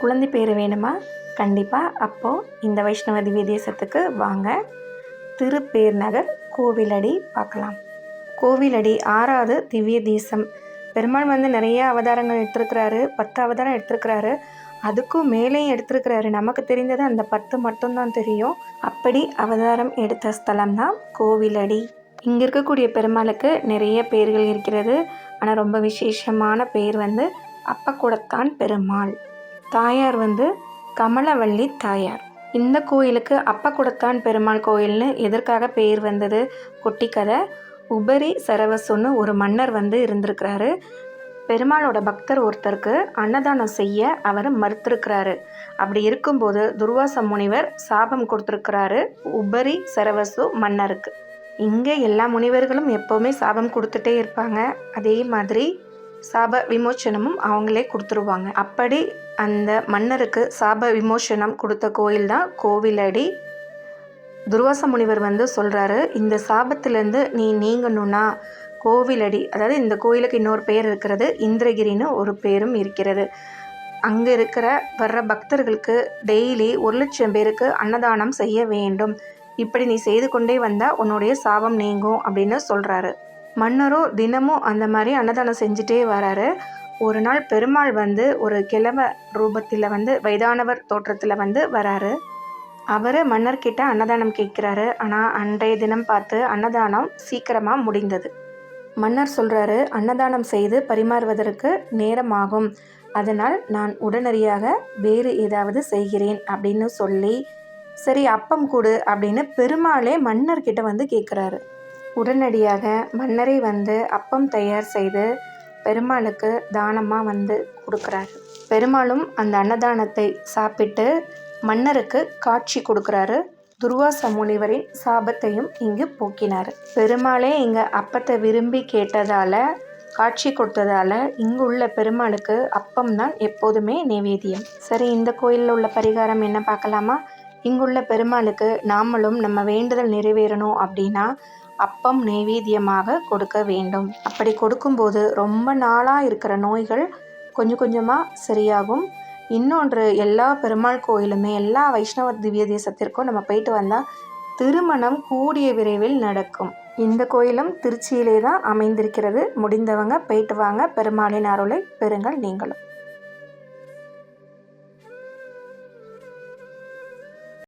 குழந்தை பேர் வேணுமா? கண்டிப்பாக அப்போது இந்த வைஷ்ணவ திவ்ய தேசத்துக்கு வாங்க. திருப்பேர் நகர் கோவிலடி பார்க்கலாம். கோவிலடி 6வது திவ்ய தேசம். பெருமாள் நிறைய அவதாரங்கள் எடுத்திருக்கிறாரு. 10 அவதாரம் எடுத்திருக்கிறாரு. அதுக்கும் மேலேயும் எடுத்திருக்கிறாரு. நமக்கு தெரிந்தது அந்த 10 மட்டும்தான் தெரியும். அப்படி அவதாரம் எடுத்த ஸ்தலம் தான் கோவிலடி. இங்கே இருக்கக்கூடிய பெருமாளுக்கு நிறைய பேர்கள் இருக்கிறது. ஆனால் ரொம்ப விசேஷமான பேர் அப்பக்குடத்தான் பெருமாள். தாயார் கமலவள்ளி தாயார். இந்த கோயிலுக்கு அப்பக்குடத்தான் பெருமாள் கோயில்னு எதற்காக பேர் வந்தது? குட்டி கதை. உபரி சரவசுன்னு ஒரு மன்னர் இருந்திருக்கிறாரு. பெருமாளோட பக்தர் ஒருத்தருக்கு அன்னதானம் செய்ய அவர் மறுத்திருக்கிறாரு. அப்படி இருக்கும்போது துர்வாச முனிவர் சாபம் கொடுத்துருக்கிறாரு உபரி சரவசு மன்னருக்கு. இங்கே எல்லா முனிவர்களும் எப்போவுமே சாபம் கொடுத்துட்டே இருப்பாங்க. அதே மாதிரி சாப விமோச்சனமும் அவங்களே கொடுத்துருவாங்க. அப்படி அந்த மன்னருக்கு சாப விமோசனம் கொடுத்த கோயில் தான் கோவிலடி. துர்வாச முனிவர் சொல்கிறாரு, இந்த சாபத்திலேருந்து நீ நீங்கணும்னா கோவிலடி, அதாவது இந்த கோயிலுக்கு இன்னொரு பேர் இருக்கிறது, இந்திரகிரின்னு ஒரு பேரும் இருக்கிறது. அங்கே வர்ற பக்தர்களுக்கு டெய்லி 1,00,000 பேருக்கு அன்னதானம் செய்ய வேண்டும். இப்படி நீ செய்து கொண்டே வந்தால் உன்னுடைய சாபம் நீங்கும் அப்படின்னு சொல்கிறாரு. மன்னரும் தினமும் அந்த மாதிரி அன்னதானம் செஞ்சுட்டே வராரு. ஒரு நாள் பெருமாள் ஒரு கிழவ ரூபத்தில் வைதானவர் தோற்றத்தில் வராரு. அவர் மன்னர்கிட்ட அன்னதானம் கேட்குறாரு. ஆனால் அன்றைய தினம் பார்த்து அன்னதானம் சீக்கிரமாக முடிந்தது. மன்னர் சொல்கிறாரு, அன்னதானம் செய்து பரிமாறுவதற்கு நேரமாகும், அதனால் நான் உடனடியாக வேறு ஏதாவது செய்கிறேன் அப்படின்னு சொல்லி, சரி அப்பம் கொடு அப்படின்னு பெருமாளே மன்னர்கிட்ட கேட்குறாரு. உடனடியாக மன்னரே அப்பம் தயார் செய்து பெருமாளுக்கு தானமாக கொடுக்குறாரு. பெருமாளும் அந்த அன்னதானத்தை சாப்பிட்டு மன்னருக்கு காட்சி கொடுக்குறாரு. துர்வாச முனிவரின் சாபத்தையும் இங்கு போக்கினார். பெருமாளே இங்கே அப்பத்தை விரும்பி கேட்டதால், காட்சி கொடுத்ததால் இங்கு உள்ள பெருமாளுக்கு அப்பம் தான் எப்போதுமே நைவேத்தியம். சரி, இந்த கோயிலில் உள்ள பரிகாரம் என்ன பார்க்கலாமா? இங்குள்ள பெருமாளுக்கு நாமளும் நம்ம வேண்டுதல் நிறைவேறணும் அப்படின்னா அப்பம் நைவேத்தியமாக கொடுக்க வேண்டும். அப்படி கொடுக்கும்போது ரொம்ப நாளாக இருக்கிற நோய்கள் கொஞ்சம் கொஞ்சமாக சரியாகும். இன்னொன்று, எல்லா பெருமாள் கோயிலுமே எல்லா வைஷ்ணவ திவ்ய தேசத்திற்கும் நம்ம போயிட்டு வந்தால் திருமணம் கூடிய விரைவில் நடக்கும். இந்த கோயிலும் திருச்சியிலே தான் அமைந்திருக்கிறது. முடிந்தவங்க போயிட்டு வாங்க. பெருமாளின் அருளை பெறுங்கள் நீங்களும்.